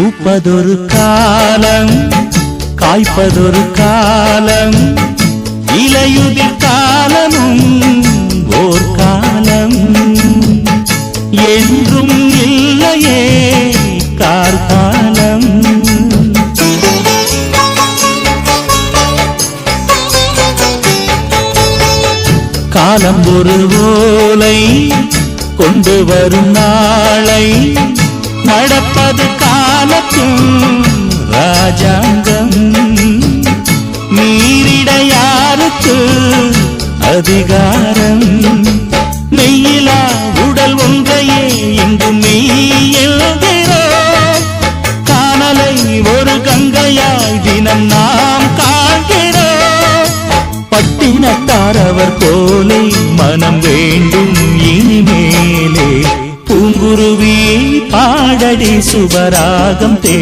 பூப்பதொரு காலம், காய்ப்பதொரு காலம், இலையுதிர் காலமும் ஓர் காலம். என்றும் இல்லையே கார்காலம். காலம் ஒரு ஓலை கொண்டு வரும் நாளை, நடப்பது காலத்தும் ராஜாங்கம். மீறிட யாருக்கு அதிகாரம்? மெய்யிலா உடல் ஒன்றையே இங்கு மெய்யெழுகிறோம். காணலை ஒரு கங்கையாய் தினம் நாம் காண்கிறோம். பட்டினத்தார் அவர் போலே மனம் வேண்டும் இனிமேலே. பூங்குருவி பாடடி சுபராகம் தே